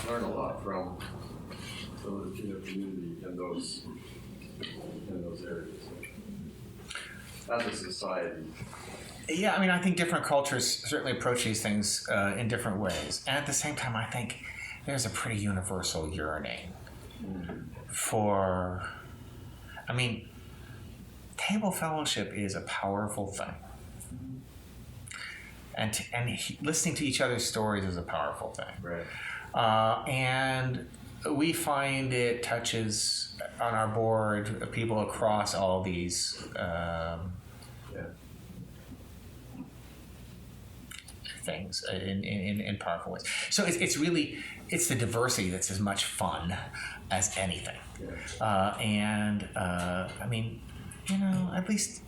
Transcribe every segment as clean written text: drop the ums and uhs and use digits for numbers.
learn a lot from the Latino community in those areas as a society. Yeah, I mean, I think different cultures certainly approach these things in different ways. And at the same time, I think there's a pretty universal yearning for, I mean, table fellowship is a powerful thing. And listening to each other's stories is a powerful thing. Right. And we find it touches on our board people across all these things in powerful ways. So it's really the diversity that's as much fun as anything. I mean, at least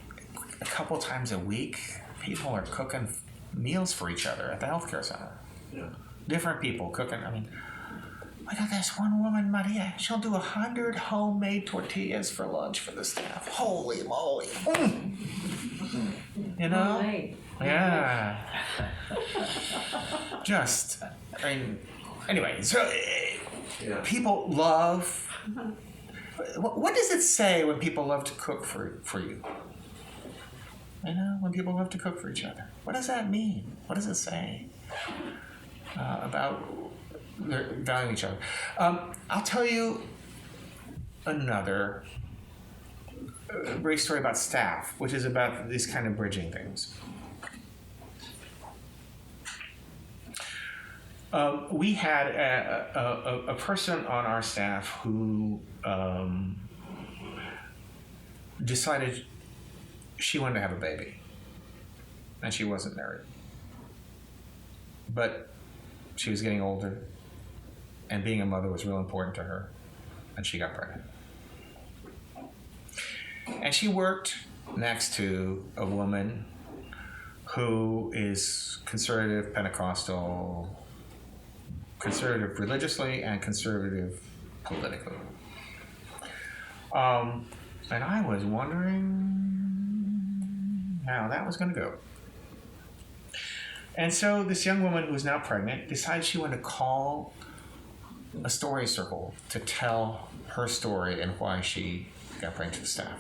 a couple times a week, people are cooking meals for each other at the healthcare center. Yeah. Different people cooking. I mean, I got this one woman, Maria. She'll do 100 homemade tortillas for lunch for the staff. Holy moly! Right. Yeah. Just, anyway. So, people love. What does it say when people love to cook for you? When people love to cook for each other. What does that mean? What does it say about valuing each other? I'll tell you another brief story about staff, which is about these kind of bridging things. We had a person on our staff who decided she wanted to have a baby, and she wasn't married. But she was getting older, and being a mother was real important to her, and she got pregnant. And she worked next to a woman who is conservative Pentecostal, conservative religiously and conservative politically. And I was wondering how that was going to go. And so this young woman who was now pregnant decided she wanted to call a story circle to tell her story and why she got pregnant to the staff.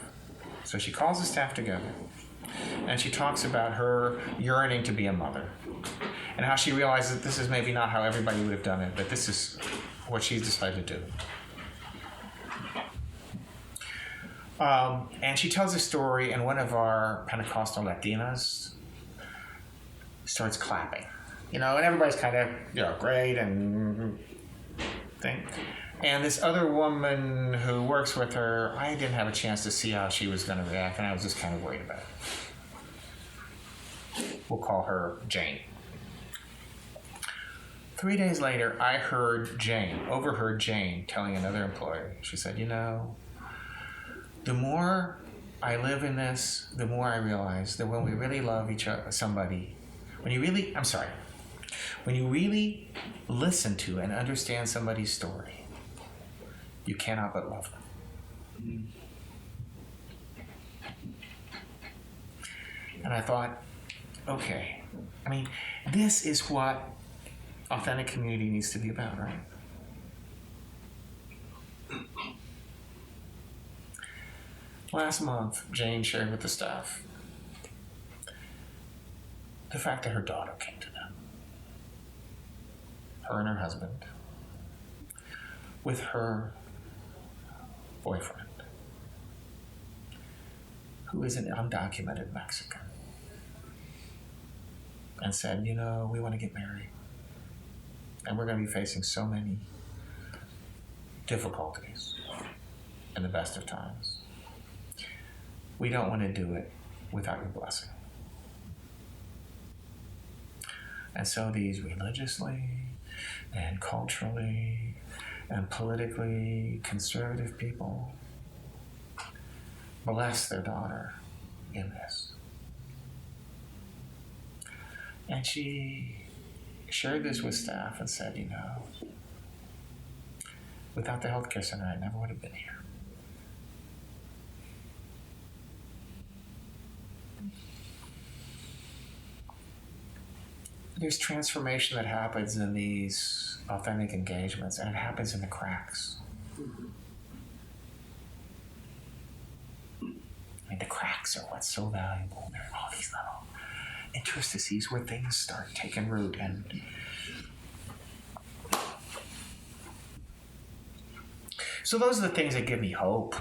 So she calls the staff together and she talks about her yearning to be a mother and how she realizes that this is maybe not how everybody would have done it, but this is what she's decided to do. And she tells a story, and one of our Pentecostal Latinas starts clapping, and everybody's kind of, great and thing. And this other woman who works with her, I didn't have a chance to see how she was going to react, and I was just kind of worried about it. We'll call her Jane. 3 days later, I overheard Jane telling another employee, she said, the more I live in this, the more I realize that when we really love somebody, when you really listen to and understand somebody's story, you cannot but love them. And I thought, okay, this is what authentic community needs to be about, right? Last month, Jane shared with the staff the fact that her daughter came to them, her and her husband, with her boyfriend, who is an undocumented Mexican, and said, we want to get married, and we're going to be facing so many difficulties in the best of times. We don't want to do it without your blessing. And so these religiously and culturally and politically conservative people bless their daughter in this. And she shared this with staff and said, without the healthcare center, I never would have been here. there's transformation that happens in these authentic engagements, and it happens in the cracks. I mean, the cracks are what's so valuable. There are all these little interstices where things start taking root, and so those are the things that give me hope.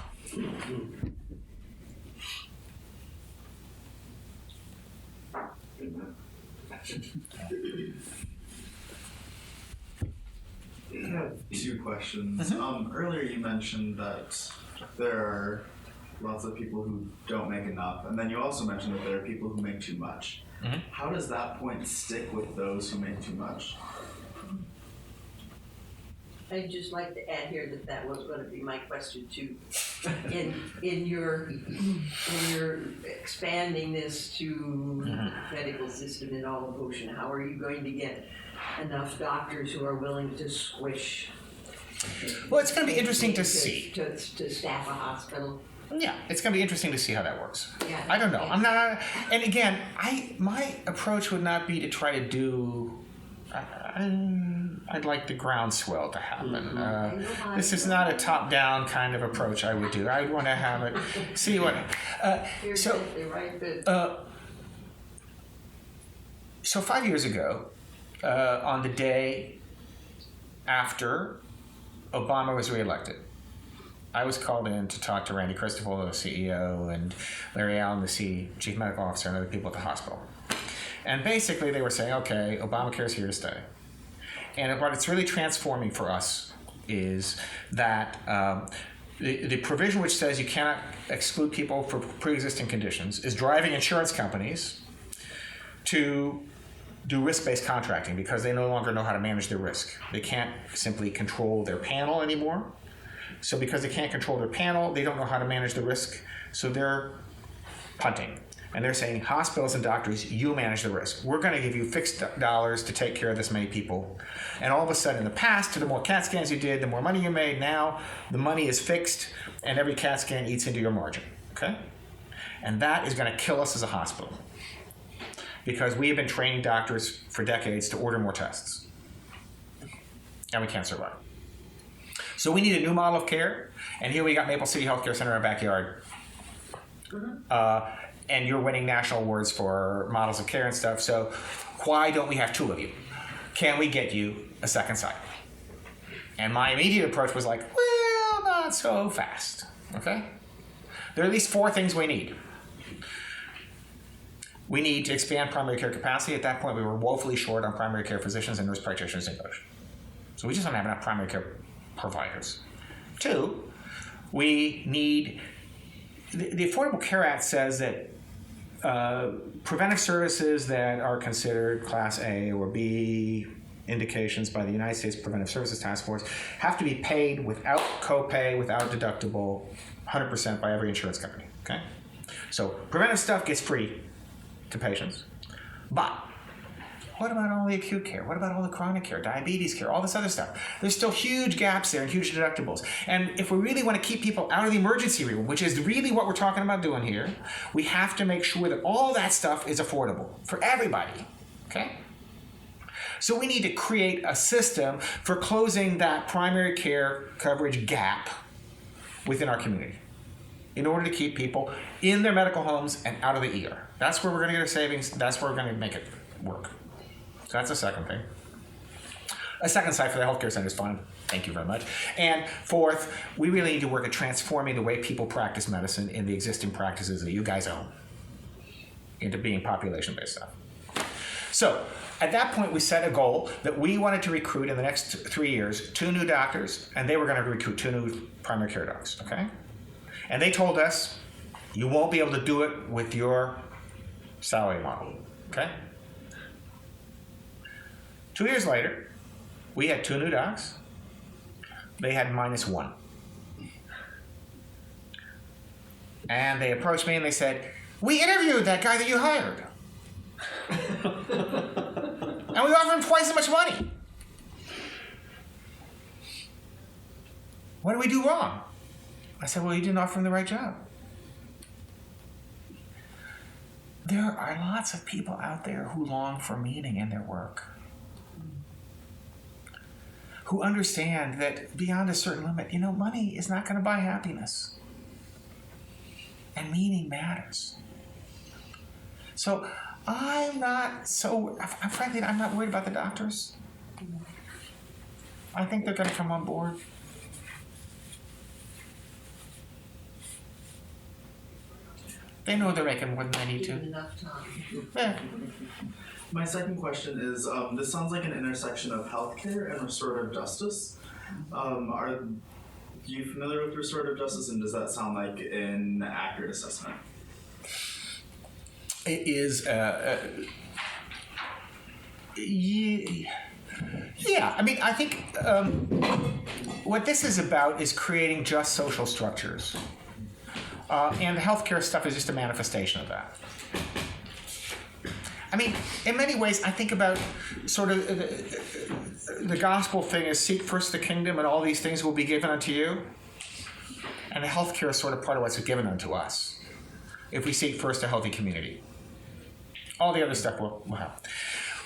I have two questions. Earlier you mentioned that there are lots of people who don't make enough, and then you also mentioned that there are people who make too much. How does that point stick with those who make too much? I'd just like to add here that that was going to be my question too. In your expanding this to the medical system in all of Ocean, how are you going to get enough doctors who are willing to squish? Well, it's going to be interesting to see. To staff a hospital. Yeah, it's going to be interesting to see how that works. Yeah. I don't know. I'm not. And again, my approach would not be to try to do. I'd like the groundswell to happen. This is not a top-down kind of approach I would do. I would want to have it. See what. So 5 years ago, on the day after Obama was reelected, I was called in to talk to Randy Christoffel, the CEO, and Larry Allen, the Chief Medical Officer, and other people at the hospital. And basically they were saying, okay, Obamacare is here to stay. And what it's really transforming for us is that the provision which says you cannot exclude people for pre-existing conditions is driving insurance companies to do risk-based contracting because they no longer know how to manage their risk. They can't simply control their panel anymore. So because they can't control their panel, they don't know how to manage the risk, so they're punting. And they're saying, hospitals and doctors, you manage the risk. We're going to give you fixed dollars to take care of this many people. And all of a sudden, in the past, the more CAT scans you did, the more money you made. Now, the money is fixed, and every CAT scan eats into your margin. Okay? And that is going to kill us as a hospital. Because we have been training doctors for decades to order more tests. And we can't survive. So we need a new model of care. And here we got Maple City Healthcare Center in our backyard. And you're winning national awards for models of care and stuff, so why don't we have two of you? Can we get you a second site? And my immediate approach was like, well, not so fast, okay? There are at least four things we need. We need to expand primary care capacity. At that point, we were woefully short on primary care physicians and nurse practitioners in English. So we just don't have enough primary care providers. Two, we need, the Affordable Care Act says that preventive services that are considered Class A or B indications by the United States Preventive Services Task Force have to be paid without copay, without deductible, 100% by every insurance company, okay? So preventive stuff gets free to patients, but what about all the acute care? What about all the chronic care, diabetes care, all this other stuff? There's still huge gaps there and huge deductibles. And if we really want to keep people out of the emergency room, which is really what we're talking about doing here, we have to make sure that all that stuff is affordable for everybody, okay? So we need to create a system for closing that primary care coverage gap within our community in order to keep people in their medical homes and out of the ER. That's where we're going to get our savings. That's where we're going to make it work. So that's the second thing. A second site for the healthcare center is fine. Thank you very much. And fourth, we really need to work at transforming the way people practice medicine in the existing practices that you guys own into being population-based stuff. So at that point, we set a goal that we wanted to recruit in the next 3 years 2 new doctors, and they were going to recruit 2 new primary care docs, okay? And they told us, you won't be able to do it with your salary model, okay? 2 years later, we had 2 new docs. They had -1. And they approached me and they said, we interviewed that guy that you hired. And we offered him twice as much money. What did we do wrong? I said, well, you didn't offer him the right job. there are lots of people out there who long for meaning in their work, who understand that beyond a certain limit, money is not going to buy happiness. And meaning matters. So frankly, I'm not worried about the doctors. I think they're going to come on board. They know they're making more than they need Given to. enough time. Yeah. My second question is, this sounds like an intersection of healthcare and restorative justice. Are you familiar with restorative justice, and does that sound like an accurate assessment? It is. Yeah. I mean, I think what this is about is creating just social structures. And the healthcare stuff is just a manifestation of that. I mean, in many ways, I think about sort of the gospel thing is seek first the kingdom and all these things will be given unto you. And the healthcare is sort of part of what's given unto us if we seek first a healthy community. All the other stuff will help.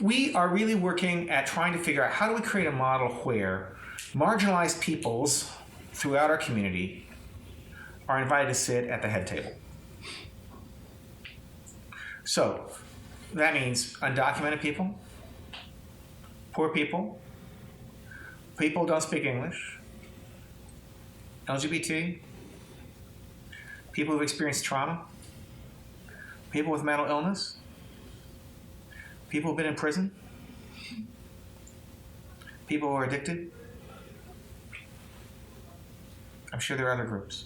We are really working at trying to figure out how do we create a model where marginalized peoples throughout our community are invited to sit at the head table. So that means undocumented people, poor people, people who don't speak English, LGBT, people who've experienced trauma, people with mental illness, people who've been in prison, people who are addicted. I'm sure there are other groups.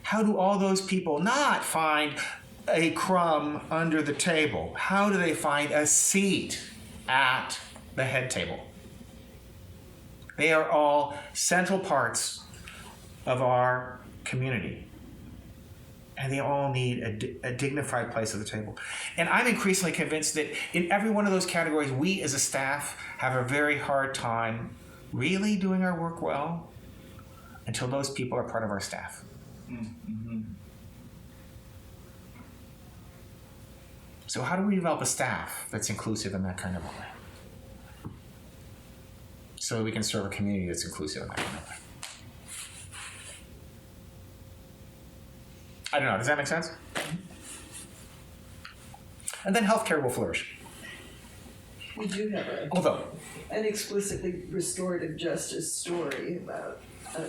How do all those people not find a crumb under the table? How do they find a seat at the head table? They are all central parts of our community. And they all need a dignified place at the table. And I'm increasingly convinced that in every one of those categories, we as a staff have a very hard time really doing our work well until those people are part of our staff. Mm-hmm. So how do we develop a staff that's inclusive in that kind of a way? So that we can serve a community that's inclusive in that kind of way. I don't know, does that make sense? And then healthcare will flourish. We do have Although, an explicitly restorative justice story about a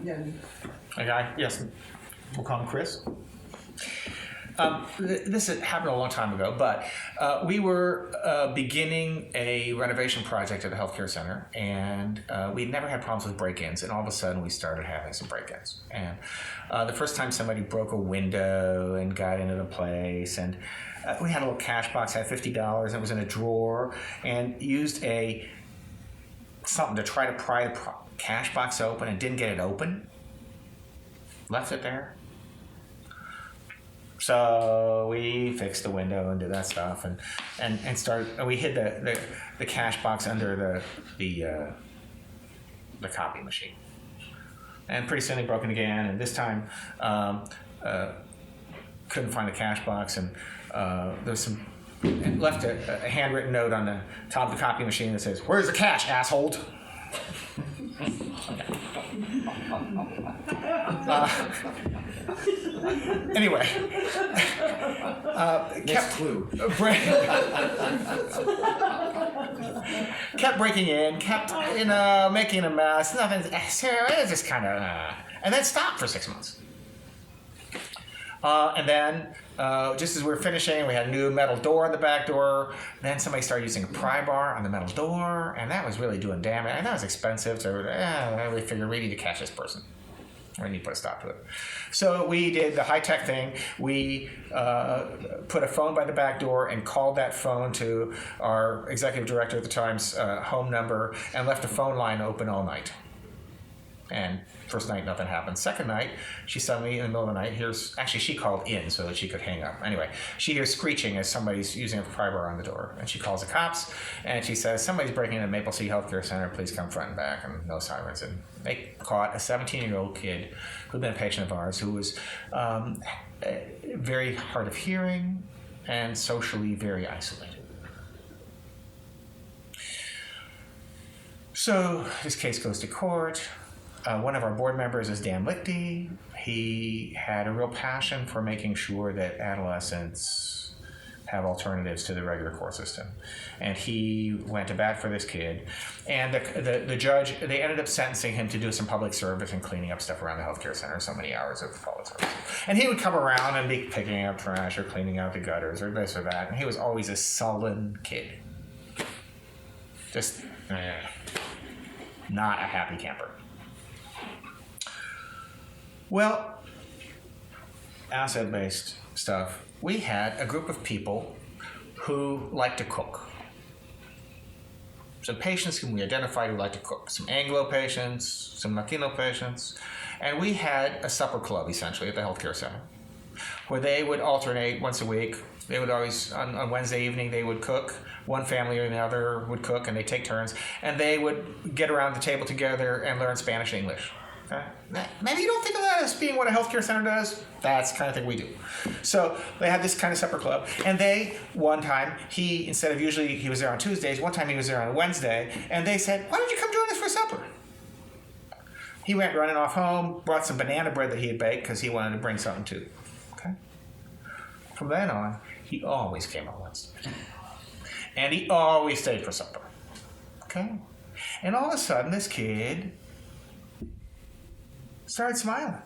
young. a guy, yes, we'll call him Chris. This had happened a long time ago, but we were beginning a renovation project at the healthcare center, and we'd never had problems with break-ins, and all of a sudden we started having some break-ins. And the first time somebody broke a window and got into the place, and we had a little cash box, had $50, and it was in a drawer, and used something to try to pry the cash box open and didn't get it open. Left it there. So we fixed the window and did that stuff, and we hid the cash box under the copy machine. And pretty soon they broke it again, and this time couldn't find the cash box, and left a handwritten note on the top of the copy machine that says, "Where's the cash, asshole?" Anyway, kept breaking in, kept making a mess. Nothing. It just kind of, and then stopped for 6 months. And then, just as we were finishing, we had a new metal door on the back door. Then somebody started using a pry bar on the metal door, and that was really doing damage. And that was expensive, so we figured we need to catch this person. We need to put a stop to it. So we did the high-tech thing. We put a phone by the back door and called that phone to our executive director at the time's home number and left the phone line open all night. And first night, nothing happened. Second night, she suddenly, in the middle of the night, she called in so that she could hang up. Anyway, she hears screeching as somebody's using a pry bar on the door. And she calls the cops, and she says, "Somebody's breaking into Maple City Healthcare Center. Please come front and back." And no sirens. And they caught a 17-year-old kid who'd been a patient of ours who was very hard of hearing, and socially very isolated. So this case goes to court. One of our board members is Dan Lichty. He had a real passion for making sure that adolescents have alternatives to the regular court system. And he went to bat for this kid. And the judge, they ended up sentencing him to do some public service and cleaning up stuff around the healthcare center, so many hours of public service. And he would come around and be picking up trash or cleaning out the gutters or this or that. And he was always a sullen kid. Just not a happy camper. Well, asset-based stuff. We had a group of people who like to cook. Some patients whom we identified who like to cook. Some Anglo patients, some Latino patients. And we had a supper club, essentially, at the healthcare center, where they would alternate once a week. They would always, on Wednesday evening, they would cook. One family or another would cook, and they'd take turns. And they would get around the table together and learn Spanish and English. Okay? Maybe you don't think of that as being what a healthcare center does. That's the kind of thing we do. So they had this kind of supper club. And one time, instead of usually he was there on Tuesdays, one time he was there on a Wednesday. And they said, why don't you come join us for supper? He went running off home, brought some banana bread that he had baked because he wanted to bring something too. Okay? From then on, he always came on Wednesday. And he always stayed for supper. Okay? And all of a sudden, this kid started smiling.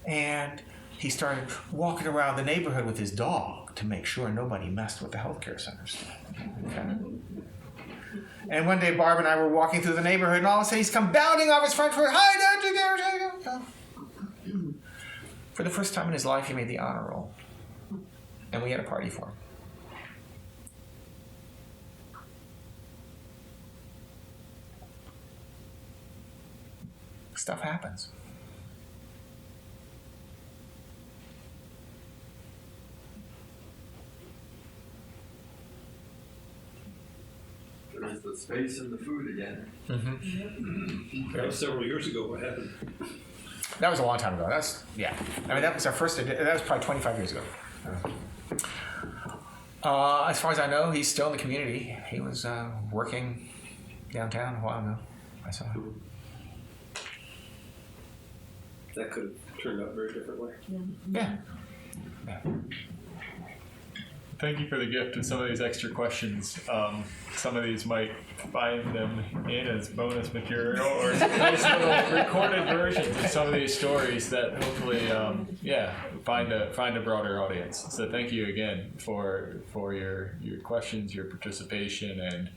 And he started walking around the neighborhood with his dog to make sure nobody messed with the healthcare center stuff. Okay? And one day, Barb and I were walking through the neighborhood, and all of a sudden, he's come bounding off his front foot. Hi, Dr. Garrett. For the first time in his life, he made the honor roll. And we had a party for him. Stuff happens. There's the space and the food again. That was several years ago. What happened? That was a long time ago. That was our first. That was probably 25 years ago. As far as I know, he's still in the community. He was working downtown a while ago. I saw him. That could have turned out very differently. Yeah. Thank you for the gift of some of these extra questions. Some of these might find them in as bonus material or nice little recorded versions of some of these stories that hopefully, find a broader audience. So thank you again for your questions, your participation, and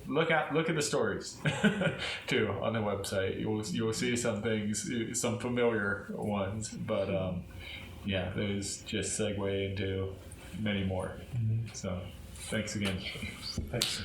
look at the stories too on the website. You will see some things, some familiar ones, but those just segue into many more. So thanks again. Thanks.